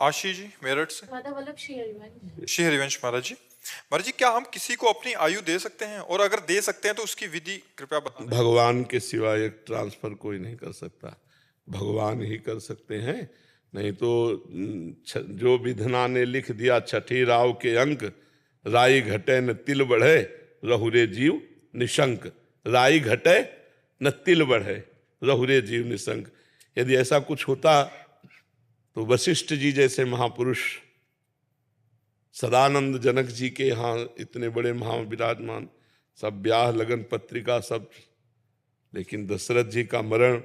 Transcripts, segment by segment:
आशीष जी मेरठ से। राधा वल्लभ श्री हरिवंश। श्री हरिवंश महाराज जी, महाराज जी क्या हम किसी को अपनी आयु दे सकते हैं, और अगर दे सकते हैं तो उसकी विधि कृपया बताएं। भगवान के सिवाय एक ट्रांसफर कोई नहीं कर सकता, भगवान ही कर सकते हैं। नहीं तो जो विधना ने लिख दिया छठी राव के अंक, राई घटे न तिल बढ़े रहुरे जीव निशंक। राई घटे न तिल बढ़े रहुरे जीव निशंक। यदि ऐसा कुछ होता तो वशिष्ठ जी जैसे महापुरुष सदानंद जनक जी के यहाँ इतने बड़े महाविराजमान, सब ब्याह लगन पत्रिका सब, लेकिन दशरथ जी का मरण,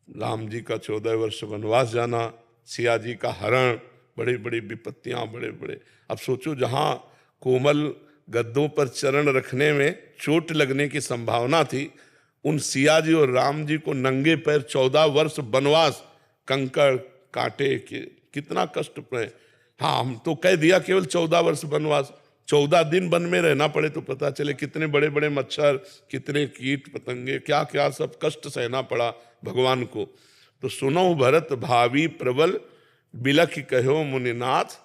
राम जी का 14 वर्ष वनवास जाना, सिया जी का हरण, बड़ी बड़ी विपत्तियां, बड़े बड़े। अब सोचो जहां कोमल गद्दों पर चरण रखने में चोट लगने की संभावना थी, उन सिया जी और राम जी को नंगे पैर 14 वर्ष वनवास, कंकड़ कांटे के कितना कष्ट पड़े। हाँ, हम तो कह दिया केवल 14 वर्ष वनवास, 14 दिन वन में रहना पड़े तो पता चले कितने बड़े बड़े मच्छर, कितने कीट पतंगे, क्या क्या सब कष्ट सहना पड़ा भगवान को। तो सुनो भरत भावी प्रबल, बिलख कहो मुनिनाथ,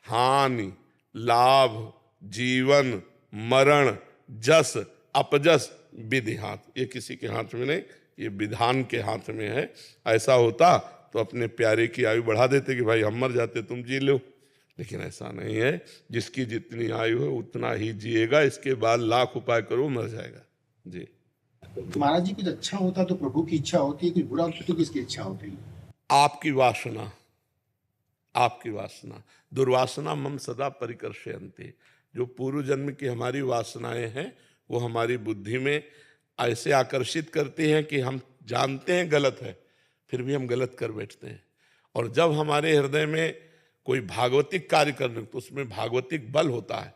हानि लाभ जीवन मरण जस अपजस विधि हाथ। ये किसी के हाथ में नहीं, ये विधान के हाथ में है। ऐसा होता तो अपने प्यारे की आयु बढ़ा देते कि भाई हम मर जाते तुम जी लो, लेकिन ऐसा नहीं है। जिसकी जितनी आयु है उतना ही जिएगा, इसके बाद लाख उपाय करो मर जाएगा जी। महाराज जी कुछ अच्छा होता तो प्रभु की इच्छा होती है, कुछ बुरा होता तो किसकी इच्छा होती है? आपकी वासना, आपकी वासना। दुर्वासना मम सदा परिकर्षयन्ति। जो पूर्व जन्म की हमारी वासनाएं हैं वो हमारी बुद्धि में ऐसे आकर्षित करती हैं कि हम जानते हैं गलत है, फिर भी हम गलत कर बैठते हैं। और जब हमारे हृदय में कोई भागवतिक कार्य करने तो उसमें भागवतिक बल होता है,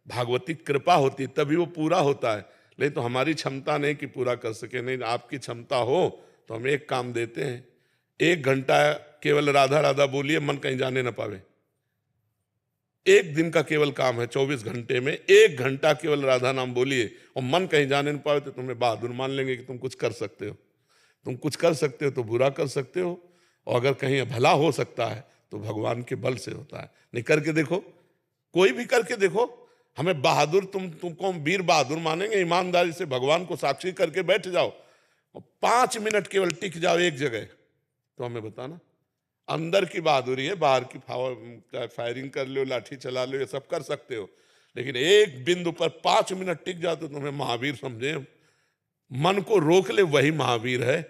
भागवतिक कृपा होती है, तभी वो पूरा होता है। नहीं तो हमारी क्षमता नहीं कि पूरा कर सके। नहीं, आपकी क्षमता हो तो हम एक काम देते हैं, 1 घंटा केवल राधा राधा बोलिए, मन कहीं जाने ना पावे। 1 दिन का केवल काम है, 24 घंटे में 1 घंटा केवल राधा नाम बोलिए और मन कहीं जाने ना पावे, तो तुम्हें बहादुर मान लेंगे कि तुम कुछ कर सकते हो। तुम कुछ कर सकते हो तो बुरा कर सकते हो, और अगर कहीं भला हो सकता है तो भगवान के बल से होता है। नहीं, करके देखो, कोई भी करके देखो। हमें बहादुर, तुमको हम वीर बहादुर मानेंगे? ईमानदारी से भगवान को साक्षी करके बैठ जाओ और 5 मिनट केवल टिक जाओ एक जगह, तो हमें बताना। अंदर की बहादुरी है, बाहर की फायरिंग कर लो, लाठी चला लो, ये सब कर सकते हो, लेकिन एक बिंदु पर 5 मिनट टिक जाओ तो तुम्हें महावीर समझे। मन को रोक ले वही महावीर है।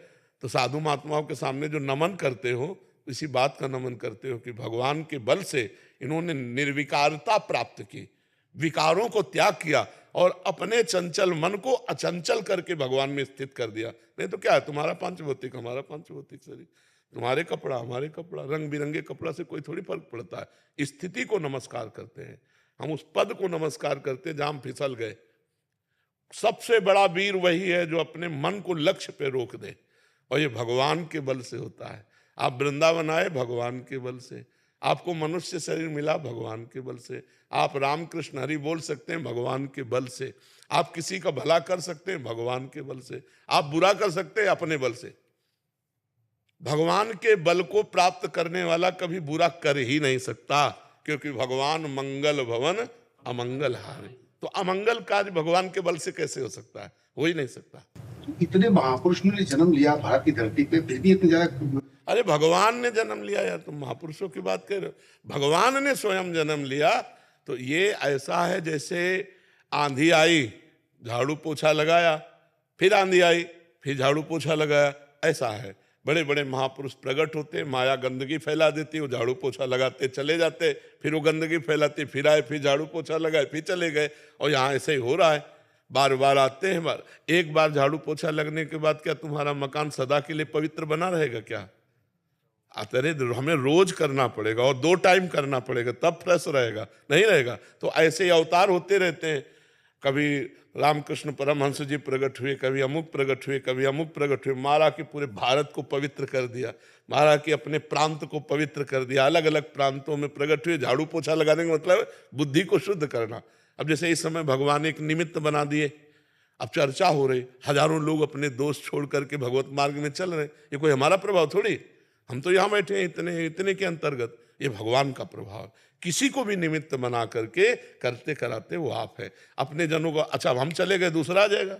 तो साधु महात्माओं के सामने जो नमन करते हो, इसी बात का नमन करते हो कि भगवान के बल से इन्होंने निर्विकारता प्राप्त की, विकारों को त्याग किया और अपने चंचल मन को अचंचल करके भगवान में स्थित कर दिया। नहीं तो क्या है, तुम्हारा पंचभौतिक हमारा पंचभौतिक शरीर, तुम्हारे कपड़ा हमारे कपड़ा, रंग बिरंगे कपड़ा से कोई थोड़ी फर्क पड़ता है। स्थिति को नमस्कार करते हैं हम, उस पद को नमस्कार करते हैं जहां हम फिसल गए। सबसे बड़ा वीर वही है जो अपने मन को लक्ष्य पे रोक दे, और ये भगवान के बल से होता है। आप वृंदावन आए भगवान के बल से, आपको मनुष्य शरीर मिला भगवान के बल से, आप रामकृष्ण हरि बोल सकते हैं भगवान के बल से, आप किसी का भला कर सकते हैं भगवान के बल से, आप बुरा कर सकते हैं अपने बल से। भगवान के बल को प्राप्त करने वाला कभी बुरा कर ही नहीं सकता, क्योंकि भगवान मंगल भवन अमंगल हारे। तो अमंगल कार्य भगवान के बल से कैसे हो सकता है? हो ही नहीं सकता। इतने महापुरुष ने जन्म लिया भारत की धरती पे, फिर भी इतने ज्यादा। अरे भगवान ने जन्म लिया यार, तुम महापुरुषों की बात कर रहे हो। भगवान ने स्वयं जन्म लिया। तो ये ऐसा है जैसे आंधी आई, झाड़ू पोछा लगाया, फिर आंधी आई, फिर झाड़ू पोछा लगाया, ऐसा है। बड़े बड़े महापुरुष प्रकट होते, माया गंदगी फैला देती, वो झाड़ू पोछा लगाते चले जाते, फिर वो गंदगी फैलाते, फिर आए, फिर झाड़ू पोछा लगाए, फिर चले गए। और यहाँ ऐसे ही हो रहा है, बार बार आते हैं। एक बार झाड़ू पोछा लगने के बाद क्या तुम्हारा मकान सदा के लिए पवित्र बना रहेगा क्या? अरे हमें रोज करना पड़ेगा और 2 टाइम करना पड़ेगा, तब फ्रेश रहेगा, नहीं रहेगा। तो ऐसे ही अवतार होते रहते हैं। कभी रामकृष्ण परमहंस जी प्रकट हुए, कभी अमुक प्रकट हुए, कभी अमुक प्रकट हुए। महाराज के पूरे भारत को पवित्र कर दिया, महाराज के अपने प्रांत को पवित्र कर दिया, अलग अलग प्रांतों में प्रकट हुए। झाड़ू पोछा लगाने का मतलब बुद्धि को शुद्ध करना। अब जैसे इस समय भगवान एक निमित्त बना दिए, अब चर्चा हो रही, हजारों लोग अपने दोस्त छोड़ करके भगवत मार्ग में चल रहे। ये कोई हमारा प्रभाव थोड़ी, हम तो यहाँ बैठे हैं इतने इतने के अंतर्गत। ये भगवान का प्रभाव, किसी को भी निमित्त बना करके करते कराते वो आप है। अपने जनों को, अच्छा हम चले गए दूसरा आ जाएगा,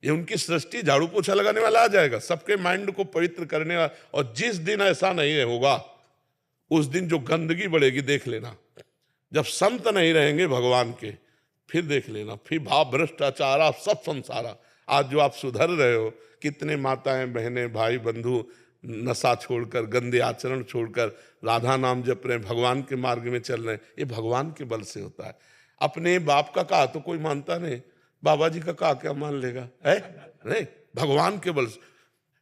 ये उनकी सृष्टि, झाड़ू पोछा लगाने वाला आ जाएगा, सबके माइंड को पवित्र करने वाला। और जिस दिन ऐसा नहीं होगा उस दिन जो गंदगी बढ़ेगी देख लेना। जब संत नहीं रहेंगे भगवान के, फिर देख लेना, फिर भाव भ्रष्टाचार सब संसारा। आज जो आप सुधर रहे हो, कितने माताएं बहनें भाई बंधु नशा छोड़कर, गंदे आचरण छोड़कर राधा नाम जप रहे हैं, भगवान के मार्ग में चल रहे हैं, ये भगवान के बल से होता है। अपने बाप का कहा तो कोई मानता नहीं, बाबा जी का कहा क्या मान लेगा, है नहीं, भगवान के बल से।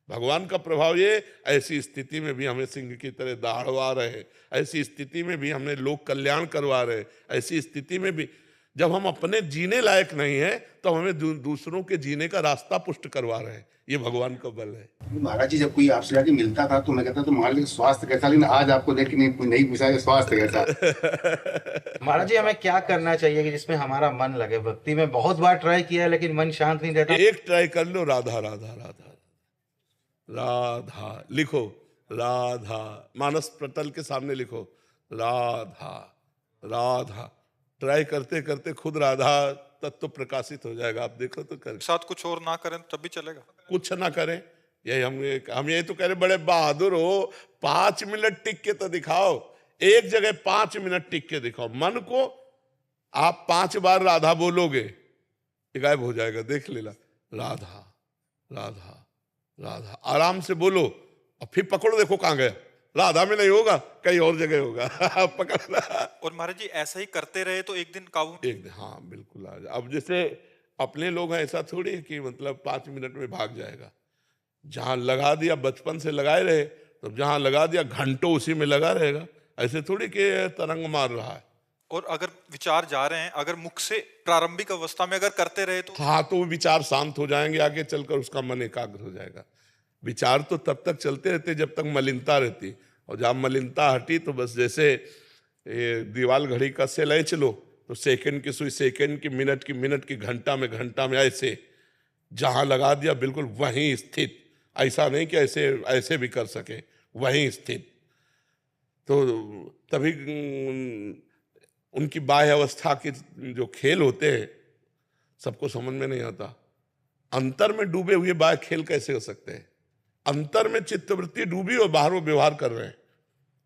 भगवान का प्रभाव ये, ऐसी स्थिति में भी हमें सिंह की तरह दहाड़वा रहे हैं, ऐसी स्थिति में भी हमने लोक कल्याण करवा रहे हैं, ऐसी स्थिति में भी जब हम अपने जीने लायक नहीं है तो हमें दूसरों के जीने का रास्ता पुष्ट करवा रहे हैं। ये भगवान का बल है। महाराज जी, जब कोई आपसे जाके मिलता था तो मैं कहता तो मान लीजिए स्वास्थ्य कैसा, लेकिन आज आपको देख के नहीं पूछा स्वास्थ्य कैसा। महाराज जी, हमें क्या करना चाहिए कि जिसमें हमारा मन लगे? भक्ति में बहुत बार ट्राई किया है लेकिन मन शांत नहीं रहता। एक ट्राई कर लो, राधा राधा राधा राधा लिखो, राधा मानस पटल के सामने लिखो, राधा राधा। ट्राई करते करते खुद राधा तत्व प्रकाशित हो जाएगा। आप देखो तो कर साथ कुछ और ना करें तब भी चलेगा, कुछ ना करें। यही हम यही तो कह रहे, बड़े बहादुर हो, 5 मिनट टिक के तो दिखाओ, एक जगह 5 मिनट टिक के दिखाओ। मन को आप 5 बार राधा बोलोगे, ये गायब हो जाएगा, देख लेना। राधा राधा राधा आराम से बोलो और फिर पकड़ो, देखो कहाँ गया। राधा में नहीं होगा, कहीं और जगह होगा। पकड़ना। और महाराज जी ऐसा ही करते रहे तो एक दिन काबू, एक दिन, हाँ बिल्कुल आ जाए। अब जैसे अपने लोग हैं, ऐसा थोड़ी है कि मतलब 5 मिनट में भाग जाएगा। जहां लगा दिया, बचपन से लगाए रहे, तो जहां लगा दिया घंटों उसी में लगा रहेगा। ऐसे थोड़ी कि तरंग मार रहा है। और अगर विचार जा रहे हैं, अगर मुख से प्रारंभिक अवस्था में अगर करते रहे तो हाँ, तो वो विचार शांत हो जाएंगे, आगे चलकर उसका मन एकाग्र हो जाएगा। विचार तो तब तक चलते रहते जब तक मलिनता रहती, और जब मलिनता हटी तो बस जैसे दीवाल घड़ी का सेल चलो तो सेकंड की सुई सेकंड की, मिनट की, घंटा में ऐसे जहां लगा दिया बिल्कुल वहीं स्थित। ऐसा नहीं कि ऐसे भी कर सके, वहीं स्थित। तो तभी उनकी बाह्य अवस्था के जो खेल होते हैं सबको समझ में नहीं आता। अंतर में डूबे हुए बाह्य खेल कैसे हो सकते हैं? अंतर में चित्तवृत्ति डूबी और बाहर वो व्यवहार कर रहे हैं।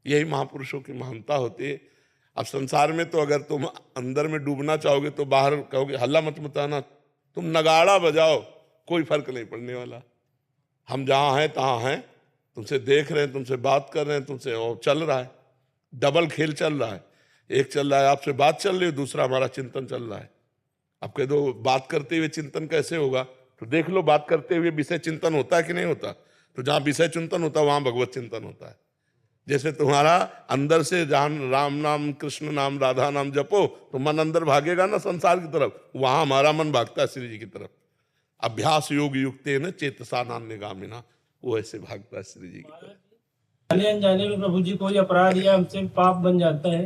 यही महापुरुषों की महानता होती है। अब संसार में तो अगर तुम अंदर में डूबना चाहोगे तो बाहर कहोगे हल्ला मत मचाना, तुम नगाड़ा बजाओ, कोई फर्क नहीं पड़ने वाला। हम जहाँ हैं तहाँ हैं, तुमसे देख रहे हैं, तुमसे बात कर रहे हैं, तुमसे और चल रहा है, डबल खेल चल रहा है। एक चल रहा है आपसे बात चल रही है, दूसरा हमारा चिंतन चल रहा है। अब कह दो बात करते हुए चिंतन कैसे होगा, तो देख लो बात करते हुए विषय चिंतन होता है कि नहीं होता। तो जहाँ विषय चिंतन होता है वहाँ भगवत चिंतन होता है। जैसे तुम्हारा अंदर से जहाँ राम नाम कृष्ण नाम राधा नाम जपो तो मन अंदर भागेगा ना संसार की तरफ, वहाँ हमारा मन भागता है श्री जी की तरफ। अभ्यास योग युक्ते न चेतसा नान्यगामिना, वो ऐसे भागता है श्री जी की तरफ। जाने अनजाने में प्रभु जी कोई अपराध या हमसे पाप बन जाता है,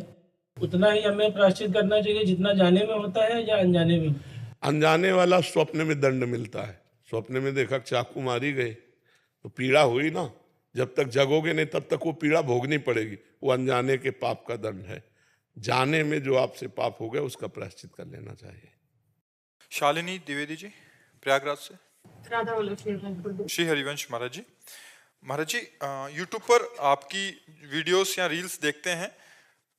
उतना ही हमें प्रायश्चित करना चाहिए जितना जाने में होता है या अनजाने में? अनजाने वाला स्वप्न में दंड मिलता है। स्वप्न में देखा चाकू मारी गई तो पीड़ा हुई ना, जब तक जगोगे नहीं तब तक वो पीड़ा भोगनी पड़ेगी। वो अनजाने के पाप का दंड है। जाने में जो आपसे पाप हो गया उसका प्रायश्चित कर लेना चाहिए। शालिनी द्विवेदी जी प्रयागराज से। राधा वल्लभ श्री हरिवंश महाराज जी। महाराज जी यूट्यूब पर आपकी वीडियोस या रील्स देखते हैं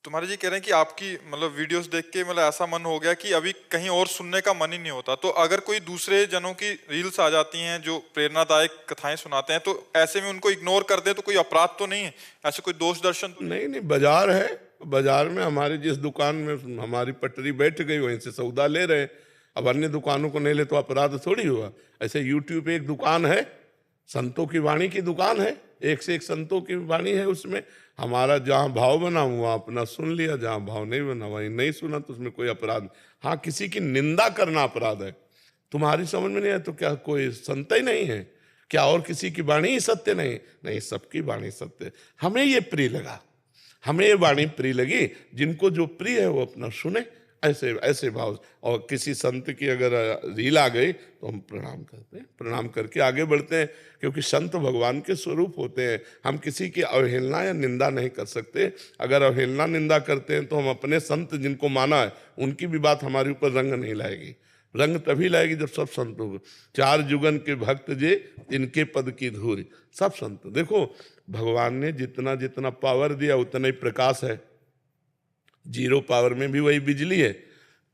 तो महाराज जी कह रहे हैं कि आपकी मतलब वीडियोस देख के मतलब ऐसा मन हो गया कि अभी कहीं और सुनने का मन ही नहीं होता। तो अगर कोई दूसरे जनों की रील्स आ जाती हैं जो प्रेरणादायक कथाएं सुनाते हैं तो ऐसे में उनको इग्नोर कर दें तो कोई अपराध तो नहीं है, ऐसे कोई दोष दर्शन तो नहीं, बाजार है, बाजार में हमारी जिस दुकान में हमारी पटरी बैठ गई वहीं से सौदा ले रहे हैं। अब अन्य दुकानों को नहीं ले तो अपराध थोड़ी हुआ। ऐसे यूट्यूब पे एक दुकान है, संतों की वाणी की दुकान है, एक से एक संतों की वाणी है। उसमें हमारा जहाँ भाव बना वहाँ अपना सुन लिया, जहाँ भाव नहीं बना वहीं नहीं सुना, तो उसमें कोई अपराध। हाँ, किसी की निंदा करना अपराध है। तुम्हारी समझ में नहीं आया तो क्या कोई संत ही नहीं है क्या? और किसी की वाणी ही सत्य नहीं? नहीं, सबकी वाणी सत्य। हमें ये प्रिय लगा, हमें ये वाणी प्रिय लगी। जिनको जो प्रिय है वो अपना सुने, ऐसे ऐसे भाव। और किसी संत की अगर रील आ गई तो हम प्रणाम करते हैं, प्रणाम करके आगे बढ़ते हैं, क्योंकि संत भगवान के स्वरूप होते हैं। हम किसी की अवहेलना या निंदा नहीं कर सकते। अगर अवहेलना निंदा करते हैं तो हम अपने संत जिनको माना है उनकी भी बात हमारे ऊपर रंग नहीं लाएगी। रंग तभी लाएगी जब सब संत होंगे। चार जुगन के भक्त जे इनके पद की धूरी, सब संत। देखो भगवान ने जितना जितना पावर दिया उतना ही प्रकाश है। 0 पावर में भी वही बिजली है,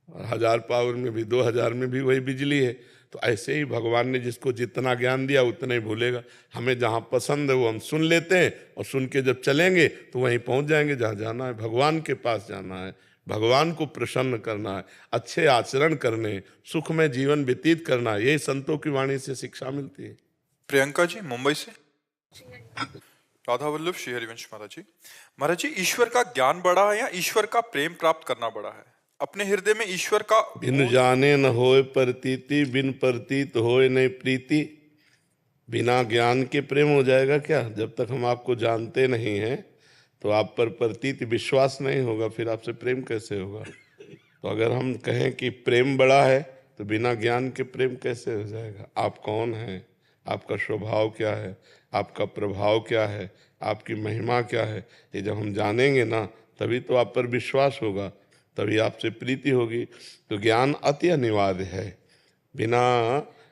और 1000 पावर में भी, 2000 में भी वही बिजली है। तो ऐसे ही भगवान ने जिसको जितना ज्ञान दिया उतना ही भूलेगा। हमें जहाँ पसंद है वो हम सुन लेते हैं, और सुन के जब चलेंगे तो वहीं पहुँच जाएंगे जहाँ जाना है। भगवान के पास जाना है, भगवान को प्रसन्न करना है, अच्छे आचरण करने, सुख में जीवन व्यतीत करना है। यही संतों की वाणी से शिक्षा मिलती है। प्रियंका जी मुंबई से। राधा वल्लभ श्री हरिवंश महाराज जी। महाराज जी, ईश्वर का ज्ञान बड़ा है या ईश्वर का प्रेम प्राप्त करना बड़ा है? अपने हृदय में ईश्वर का बिन जाने न होए प्रतीति, बिन प्रतीत होए नहीं प्रीति। बिना ज्ञान के प्रेम हो जाएगा क्या? जब तक हम आपको जानते नहीं हैं तो आप पर प्रतीत विश्वास नहीं होगा, फिर आपसे प्रेम कैसे होगा? तो अगर हम कहें कि प्रेम बड़ा है तो बिना ज्ञान के प्रेम कैसे हो जाएगा? आप कौन हैं, आपका स्वभाव क्या है, आपका प्रभाव क्या है, आपकी महिमा क्या है, ये जब हम जानेंगे ना तभी तो आप पर विश्वास होगा, तभी आपसे प्रीति होगी। तो ज्ञान अति अनिवार्य है। बिना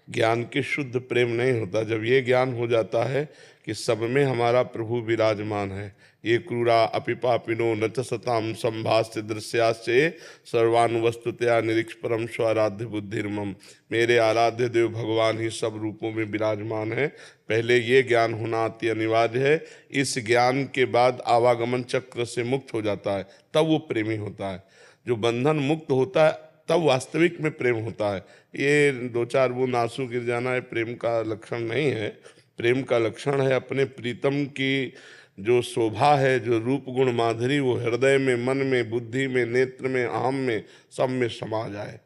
ज्ञान के शुद्ध प्रेम नहीं होता। जब ये ज्ञान हो जाता है कि सब में हमारा प्रभु विराजमान है, ये क्रूरा अपि पापिनो न च सताम संभाष्य दृश्याश्चे सर्वान वस्तुतया निरीक्ष परम स्वाराध्य बुद्धिर्मम। मेरे आराध्य देव भगवान ही सब रूपों में विराजमान है। पहले ये ज्ञान होना अति अनिवार्य है। इस ज्ञान के बाद आवागमन चक्र से मुक्त हो जाता है, तब वो प्रेमी होता है। जो बंधन मुक्त होता है तब वास्तविक में प्रेम होता है। ये 2-4 बूंद आंसू गिर जाना है प्रेम का लक्षण नहीं है। प्रेम का लक्षण है अपने प्रीतम की जो शोभा है, जो रूप गुण माधुरी, वो हृदय में, मन में, बुद्धि में, नेत्र में, आम में, सब में समा जाए।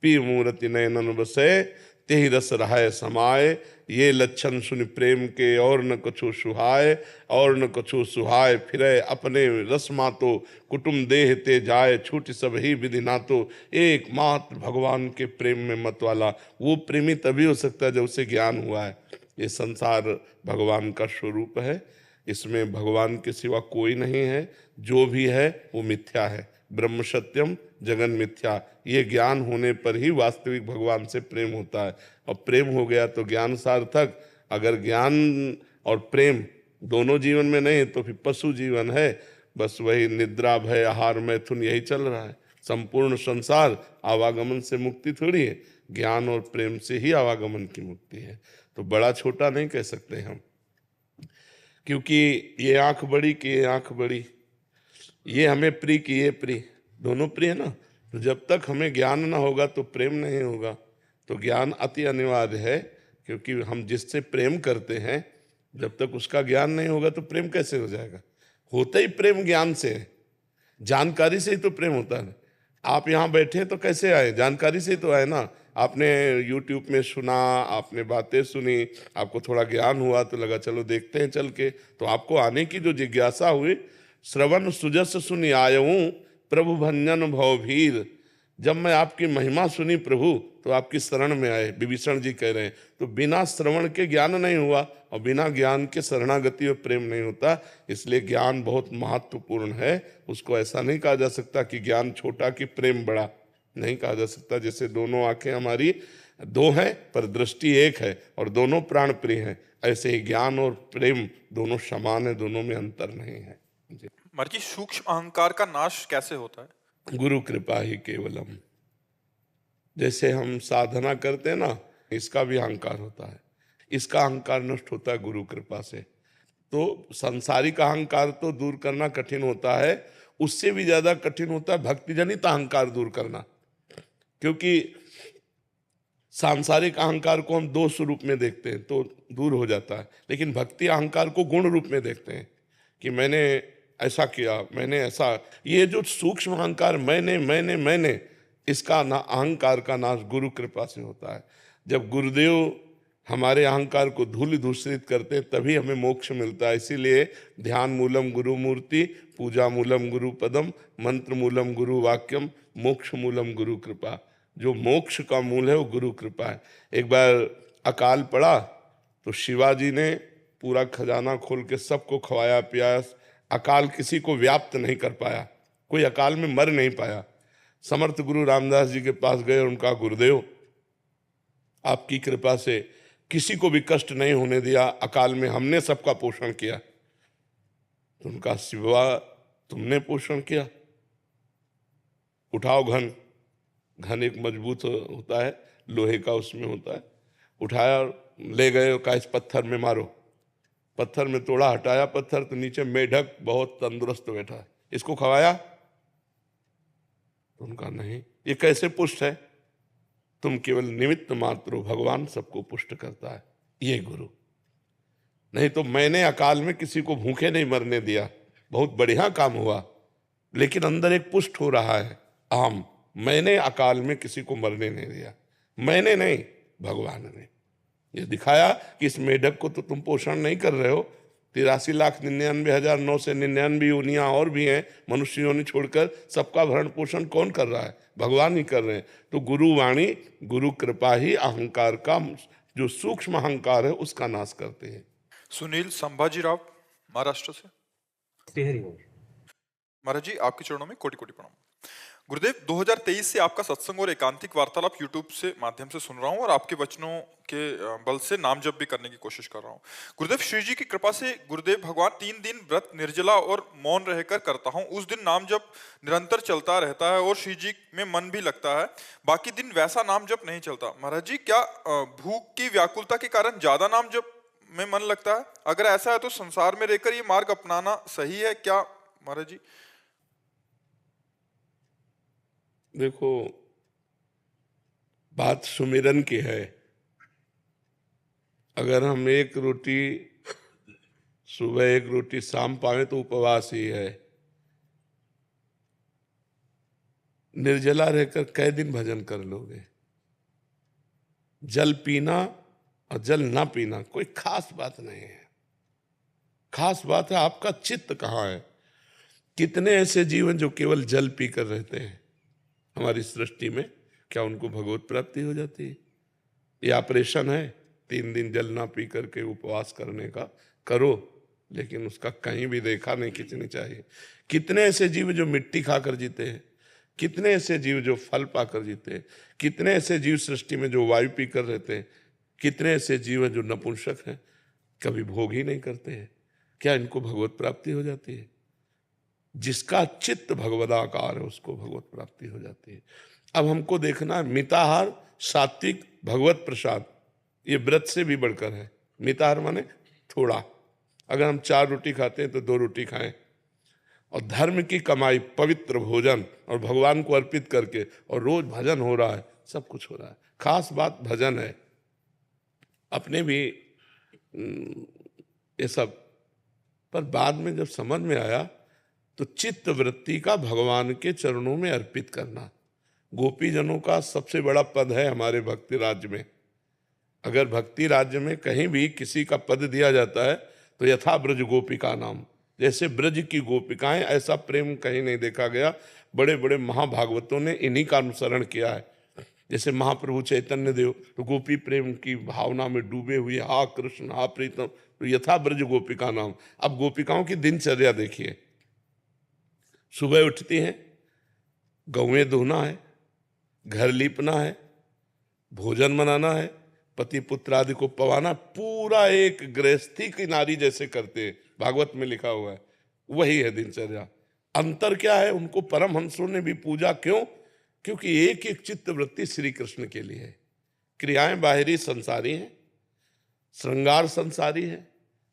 पी मूर्ति नयनन बसे तेहि रस रहाय समाये। ये लक्षण सुन प्रेम के और न कछु सुहाय, और न कछु सुहाय फिरे अपने रस मातो कुटुम देह ते जाए। छूट सब ही विधि नातो एकमात्र भगवान के प्रेम में मत वाला वो प्रेमी तभी हो सकता है जब उसे ज्ञान हुआ है। ये संसार भगवान का स्वरूप है, इसमें भगवान के सिवा कोई नहीं है। जो भी है वो मिथ्या है। ब्रह्म सत्यम जगन मिथ्या। ये ज्ञान होने पर ही वास्तविक भगवान से प्रेम होता है। और प्रेम हो गया तो ज्ञान सार्थक। अगर ज्ञान और प्रेम दोनों जीवन में नहीं तो फिर पशु जीवन है। बस वही निद्रा भय आहार मैथुन यही चल रहा है। संपूर्ण संसार आवागमन से मुक्ति थोड़ी है, ज्ञान और प्रेम से ही आवागमन की मुक्ति है। तो बड़ा छोटा नहीं कह सकते हम, क्योंकि ये आंख बड़ी कि ये आंख बड़ी, ये हमें प्रिय कि ये प्रिय, दोनों प्रिय है ना। तो जब तक हमें ज्ञान ना होगा तो प्रेम नहीं होगा। तो ज्ञान अति अनिवार्य है, क्योंकि हम जिससे प्रेम करते हैं जब तक उसका ज्ञान नहीं होगा तो प्रेम कैसे हो जाएगा? होता ही प्रेम ज्ञान से है, जानकारी से ही तो प्रेम होता है। आप यहाँ बैठे तो कैसे आए? जानकारी से ही तो आए ना। आपने YouTube में सुना, आपने बातें सुनी, आपको थोड़ा ज्ञान हुआ तो लगा चलो देखते हैं चल के। तो आपको आने की जो जिज्ञासा हुई, श्रवण सुजस सुनि आयऊँ प्रभु भंजन भवभीर। जब मैं आपकी महिमा सुनी प्रभु तो आपकी शरण में आए, विभीषण जी कह रहे हैं। तो बिना श्रवण के ज्ञान नहीं हुआ, और बिना ज्ञान के शरणागति और प्रेम नहीं होता। इसलिए ज्ञान बहुत महत्वपूर्ण है। उसको ऐसा नहीं कहा जा सकता कि ज्ञान छोटा कि प्रेम बड़ा, नहीं कहा जा सकता। जैसे दोनों आंखें हमारी दो हैं पर दृष्टि एक है, और दोनों प्राण प्रिय हैं, ऐसे ही ज्ञान और प्रेम दोनों समान है, दोनों में अंतर नहीं है। महाराज जी, सूक्ष्म अहंकार का नाश कैसे होता है? गुरु कृपा ही केवलम। जैसे हम साधना करते हैं ना, इसका भी अहंकार होता है, इसका अहंकार नष्ट होता है गुरु कृपा से। तो सांसारिक अहंकार तो दूर करना कठिन होता है, उससे भी ज्यादा कठिन होता है भक्ति जनित अहंकार दूर करना। क्योंकि सांसारिक अहंकार को हम दोष रूप में देखते हैं तो दूर हो जाता है, लेकिन भक्ति अहंकार को गुण रूप में देखते हैं कि मैंने ऐसा किया, मैंने ऐसा। ये जो सूक्ष्म अहंकार मैंने, इसका ना अहंकार का नाश गुरु कृपा से होता है। जब गुरुदेव हमारे अहंकार को धूल दूषित करते हैं, तभी हमें मोक्ष मिलता है। इसीलिए ध्यान मूलम गुरु मूर्ति, पूजा मूलम गुरु पदम, मंत्र मूलम गुरु वाक्यम, मोक्ष मूलम गुरु कृपा। जो मोक्ष का मूल है वो गुरु कृपा है। एक बार अकाल पड़ा तो शिवाजी ने पूरा खजाना खोल के सबको खवाया पियाया। अकाल किसी को व्याप्त नहीं कर पाया, कोई अकाल में मर नहीं पाया। समर्थ गुरु रामदास जी के पास गए और उनका गुरुदेव आपकी कृपा से किसी को भी कष्ट नहीं होने दिया, अकाल में हमने सबका पोषण किया। तो उनका शिवा तुमने पोषण किया, उठाओ घन। घन एक मजबूत होता है, लोहे का उसमें होता है। उठाया और ले गए, कहा इस पत्थर में मारो। पत्थर में तोड़ा, हटाया पत्थर तो नीचे मेढक बहुत तंदुरुस्त बैठा है, इसको खवाया। तो उनका नहीं, ये कैसे पुष्ट है? तुम केवल निमित्त मात्र हो, भगवान सबको पुष्ट करता है, ये गुरु। नहीं तो मैंने अकाल में किसी को भूखे नहीं मरने दिया, बहुत बढ़िया काम हुआ, लेकिन अंदर एक पुष्ट हो रहा है अहम। मैंने अकाल में किसी को मरने नहीं दिया, मैंने नहीं, भगवान ने। ये दिखाया कि इस मेढक को तो तुम पोषण नहीं कर रहे हो। 83,99,999 योनियां और भी हैं मनुष्य योनि छोड़कर, सबका भरण पोषण कौन कर रहा है? भगवान ही कर रहे हैं। तो गुरु वाणी, गुरु कृपा ही अहंकार का, जो सूक्ष्म अहंकार है उसका नाश करते हैं। सुनील संभाजीराव महाराष्ट्र से। महाराज जी, आपके चरणों में कोटि कोटि प्रणाम। गुरुदेव, 2023 से आपका सत्संग और एकांतिक वार्तालाप यूट्यूब से माध्यम से सुन रहा हूँ और आपके वचनों के बल से नाम जप भी करने की कोशिश कर रहा हूँ। गुरुदेव, श्री जी की कृपा से गुरुदेव भगवान 3 दिन व्रत निर्जला और मौन रहकर करता हूँ। उस दिन नाम जप निरंतर चलता रहता है और श्री जी में मन भी लगता है, बाकी दिन वैसा नाम जप नहीं चलता। महाराज जी, क्या भूख की व्याकुलता के कारण ज्यादा नाम जप में मन लगता है? अगर ऐसा है तो संसार में रहकर ये मार्ग अपनाना सही है क्या महाराज जी? देखो, बात सुमिरन की है। अगर हम एक रोटी सुबह, एक रोटी शाम पाए तो उपवास ही है। निर्जला रहकर कै दिन भजन कर लोगे? जल पीना और जल ना पीना कोई खास बात नहीं है। खास बात है आपका चित्त कहाँ है। कितने ऐसे जीवन जो केवल जल पीकर रहते हैं हमारी सृष्टि में, क्या उनको भगवत प्राप्ति हो जाती है? ये ऑपरेशन है 3 दिन जल ना पी करके उपवास करने का, करो, लेकिन उसका कहीं भी देखा नहीं खींचनी चाहिए। कितने ऐसे जीव जो मिट्टी खाकर जीते हैं, कितने ऐसे जीव जो फल पाकर जीते हैं, कितने ऐसे जीव सृष्टि में जो वायु पीकर रहते हैं, कितने ऐसे जीव हैं जो नपुंसक हैं, कभी भोग ही नहीं करते हैं। क्या इनको भगवत प्राप्ति हो जाती है? जिसका चित्त भगवदाकार है उसको भगवत प्राप्ति हो जाती है। अब हमको देखना है, मिताहार, सात्विक, भगवत प्रसाद, ये व्रत से भी बढ़कर है। मिताहार माने थोड़ा, अगर हम 4 रोटी खाते हैं तो 2 रोटी खाएं, और धर्म की कमाई, पवित्र भोजन और भगवान को अर्पित करके, और रोज भजन हो रहा है, सब कुछ हो रहा है। खास बात भजन है। अपने भी ये सब, पर बाद में जब समझ में आया तो चित्त वृत्ति का भगवान के चरणों में अर्पित करना। गोपी जनों का सबसे बड़ा पद है हमारे भक्ति राज्य में। अगर भक्ति राज्य में कहीं भी किसी का पद दिया जाता है तो यथा ब्रज गोपिका नाम, जैसे ब्रज की गोपिकाएं, ऐसा प्रेम कहीं नहीं देखा गया। बड़े बड़े महाभागवतों ने इन्हीं का अनुसरण किया है। जैसे महाप्रभु चैतन्य देव तो गोपी प्रेम की भावना में डूबे हुए, हा कृष्ण हा प्रीतम, तो यथा ब्रज गोपिका नाम। अब गोपिकाओं की दिनचर्या देखिए, सुबह उठती हैं, गौएं धोना है, घर लीपना है, भोजन बनाना है, पति पुत्र आदि को पवाना, पूरा एक गृहस्थी की नारी जैसे करते हैं, भागवत में लिखा हुआ है, वही है दिनचर्या। अंतर क्या है? उनको परमहंसों ने भी पूजा क्यों? क्योंकि एक एक चित्त वृत्ति श्री कृष्ण के लिए है। क्रियाएं बाहरी संसारी हैं, श्रृंगार संसारी है,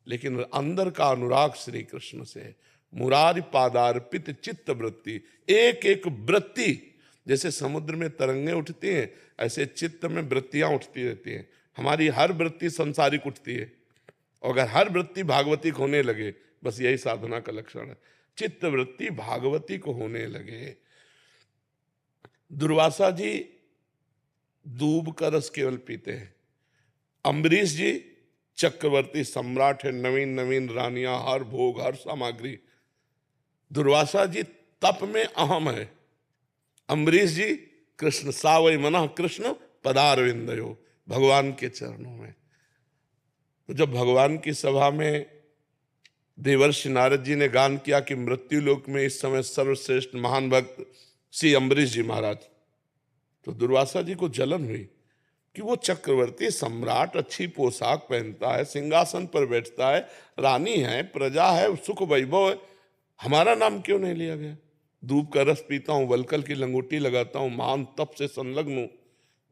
लेकिन अंदर का अनुराग श्री कृष्ण से है। मुरारी पादार्पित चित्त वृत्ति, एक एक वृत्ति, जैसे समुद्र में तरंगें उठती हैं, ऐसे चित्त में वृत्तियां उठती रहती हैं। हमारी हर वृत्ति संसारिक उठती है, और अगर हर वृत्ति भागवतिक होने लगे, बस यही साधना का लक्षण है, चित्त वृत्ति भागवती को होने लगे। दुर्वासा जी दूब का रस केवल पीते हैं, अम्बरीश जी चक्रवर्ती सम्राट है, नवीन नवीन रानियां, हर भोग हर सामग्री। दुर्वासा जी तप में अहम है। अम्बरीश जी कृष्ण सावई मना कृष्ण पदारविंदयो, भगवान के चरणों में। तो जब भगवान की सभा में देवर्षि नारद जी ने गान किया कि मृत्यु लोक में इस समय सर्वश्रेष्ठ महान भक्त श्री अम्बरीश जी महाराज, तो दुर्वासा जी को जलन हुई कि वो चक्रवर्ती सम्राट, अच्छी पोशाक पहनता है, सिंहासन पर बैठता है, रानी है, प्रजा है, सुख वैभव है, हमारा नाम क्यों नहीं लिया गया? दूब का रस पीता हूं, वलकल की लंगोटी लगाता हूं, महान तप से संलग्न हूं,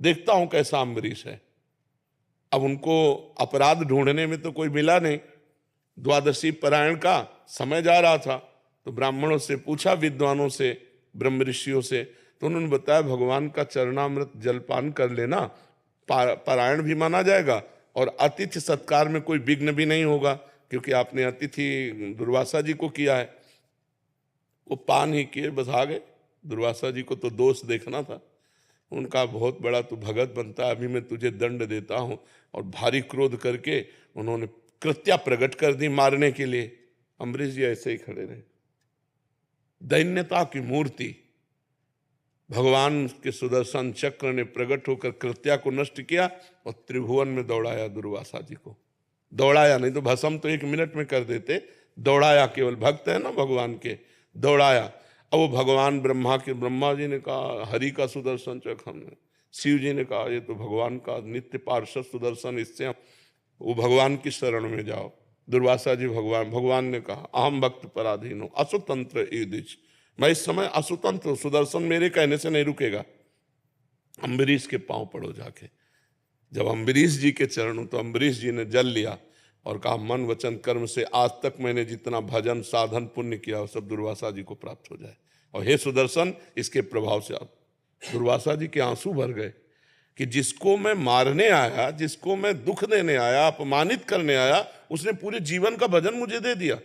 देखता हूं कैसा अम्बरीश है। अब उनको अपराध ढूंढने में तो कोई मिला नहीं। द्वादशी पारायण का समय जा रहा था, तो ब्राह्मणों से पूछा, विद्वानों से, ब्रह्म ऋषियों से, तो उन्होंने बताया भगवान का चरणामृत जलपान कर लेना, पारायण भी माना जाएगा और अतिथि सत्कार में कोई विघ्न भी नहीं होगा, क्योंकि आपने अतिथि दुर्वासा जी को किया है। वो पान ही किए, बस आ गए। दुर्वासा जी को तो दोष देखना था। उनका बहुत बड़ा तू भगत बनता है, अभी मैं तुझे दंड देता हूं। और भारी क्रोध करके उन्होंने कृत्या प्रकट कर दी मारने के लिए। अम्बरीश जी ऐसे ही खड़े रहे, दैन्यता की मूर्ति। भगवान के सुदर्शन चक्र ने प्रकट होकर कृत्या को नष्ट किया और त्रिभुवन में दौड़ाया दुर्वासा जी को। दौड़ाया नहीं तो भस्म तो 1 मिनट में कर देते, दौड़ाया, केवल भक्त है ना भगवान के, दौड़ाया। अब वो भगवान ब्रह्मा जी ने कहा हरि का सुदर्शन चक्र हमने, शिव जी ने कहा ये तो भगवान का नित्य पार्षद सुदर्शन, इससे वो भगवान की शरण में जाओ। दुर्वासा जी भगवान ने कहा अहम भक्त पराधीन हो असुतंत्र ईदिश, मैं इस समय असुतंत्र हूं, सुदर्शन मेरे कहने से नहीं रुकेगा। अम्बरीश के पांव पड़ो जाके। जब अम्बरीश जी के चरणों, तो अम्बरीश जी ने जल लिया और कहा मन वचन कर्म से आज तक मैंने जितना भजन साधन पुण्य किया वो सब दुर्वासा जी को प्राप्त हो जाए। और हे सुदर्शन, इसके प्रभाव से आप। दुर्वासा जी के आंसू भर गए कि जिसको मैं मारने आया, जिसको मैं दुख देने आया, अपमानित करने आया, उसने पूरे जीवन का भजन मुझे दे दिया।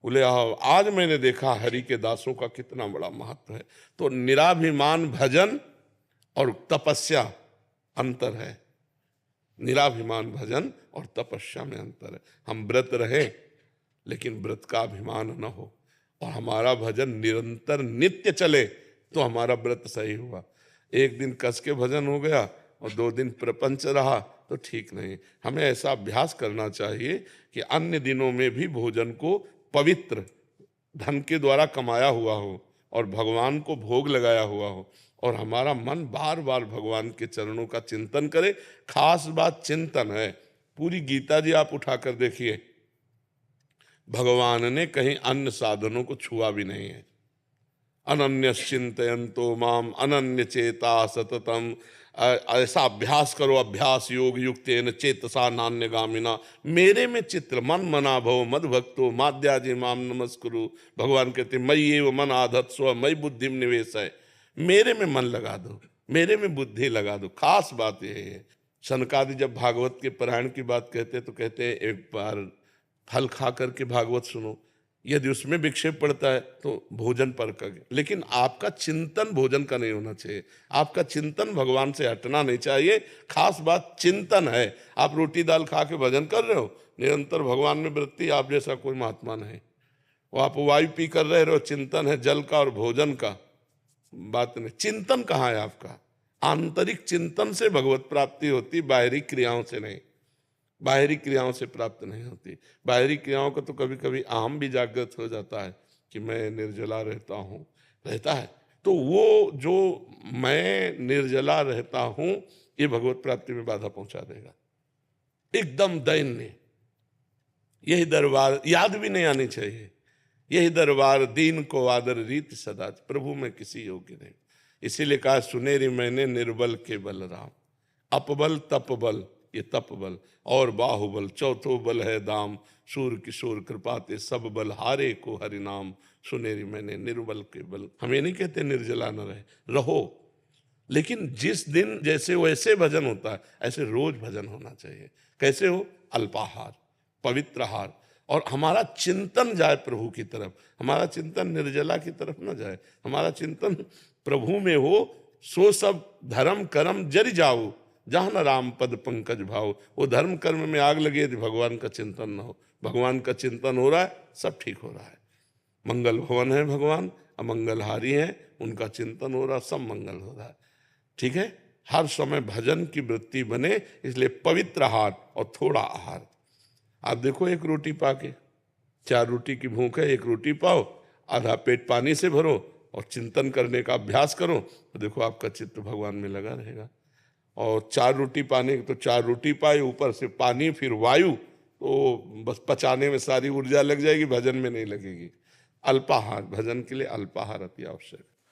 बोले आज मैंने देखा हरि के दासों का कितना बड़ा महत्व है। तो निराभिमान भजन और तपस्या अंतर है। निराभिमान भजन और तपस्या में अंतर है। हम व्रत रहे लेकिन व्रत का अभिमान न हो और हमारा भजन निरंतर नित्य चले तो हमारा व्रत सही हुआ। एक दिन कस के भजन हो गया और 2 दिन प्रपंच रहा तो ठीक नहीं। हमें ऐसा अभ्यास करना चाहिए कि अन्य दिनों में भी भोजन को पवित्र धन के द्वारा कमाया हुआ हो और भगवान को भोग लगाया हुआ हो और हमारा मन बार बार भगवान के चरणों का चिंतन करे। खास बात चिंतन है। पूरी गीता जी आप उठाकर देखिए, भगवान ने कहीं अन्य साधनों को छुआ भी नहीं है। अनन्य चिंतयन्तो माम अनन्य चेता सततम, ऐसा अभ्यास करो, अभ्यास योग युक्तेन चेतसा नान्यगामिना, मेरे में चित्र मन मना भव मद भक्तो माद्याजी माम नमस्कुरु। भगवान कहते मई एव मन आधत्स्व मई बुद्धिम निवेश है, मेरे में मन लगा दो, मेरे में बुद्धि लगा दो। खास बात यह है। सनकादि जब भागवत के पारायण की बात कहते तो कहते हैं एक बार फल खा करके भागवत सुनो, यदि उसमें विक्षेप पड़ता है तो भोजन पर कर, लेकिन आपका चिंतन भोजन का नहीं होना चाहिए। आपका चिंतन भगवान से हटना नहीं चाहिए। खास बात चिंतन है। आप रोटी दाल खा के भजन कर रहे हो, निरंतर भगवान में वृत्ति, आप जैसा कोई महात्मा नहीं। वो आप वायु पी कर रहे हो, चिंतन है जल का और भोजन का, बात नहीं। चिंतन कहाँ है आपका? आंतरिक चिंतन से भगवत प्राप्ति होती, बाहरी क्रियाओं से नहीं। बाहरी क्रियाओं से प्राप्त नहीं होती। बाहरी क्रियाओं का तो कभी कभी अहम भी जागृत हो जाता है कि मैं निर्जला रहता है, तो वो जो मैं निर्जला रहता हूं ये भगवत प्राप्ति में बाधा पहुंचा देगा। एकदम दैन्य। यही दरबार याद भी नहीं आनी चाहिए। यही दरबार दीन को आदर रीत सदा, प्रभु में किसी योग्य नहीं। इसीलिए कहा सुनेरी मैंने निर्बल के बल राम, अपबल तपबल, ये तप बल और बाहुबल, चौथो बल है दाम, सूर किशोर कृपाते सब बल हारे को हरि नाम, सुनेरी मैंने निर्बल के बल। हम ये नहीं कहते निर्जला न रहो, लेकिन जिस दिन जैसे वैसे भजन होता है ऐसे रोज भजन होना चाहिए। कैसे हो? अल्पाहार, पवित्र आहार, और हमारा चिंतन जाए प्रभु की तरफ। हमारा चिंतन निर्जला की तरफ न जाए, हमारा चिंतन प्रभु में हो। सो सब धर्म कर्म जरि जाओ, जहाँ न राम पद पंकज भाव। वो धर्म कर्म में आग लगी यदि भगवान का चिंतन न हो। भगवान का चिंतन हो रहा है, सब ठीक हो रहा है। मंगल भवन है भगवान, अमंगलहारी हैं, उनका चिंतन हो रहा, सब मंगल हो रहा है। ठीक है, हर समय भजन की वृत्ति बने, इसलिए पवित्र आहार और थोड़ा आहार। आप देखो, एक रोटी पाके, 4 रोटी की भूख है, 1 रोटी पाओ, आधा पेट पानी से भरो और चिंतन करने का अभ्यास करो, तो देखो आपका चित्त भगवान में लगा रहेगा। और 4 रोटी पाने तो 4 रोटी पाए, ऊपर से पानी, फिर वायु, तो बस पचाने में सारी ऊर्जा लग जाएगी, भजन में नहीं लगेगी। अल्पाहार, भजन के लिए अल्पाहार अति आवश्यक।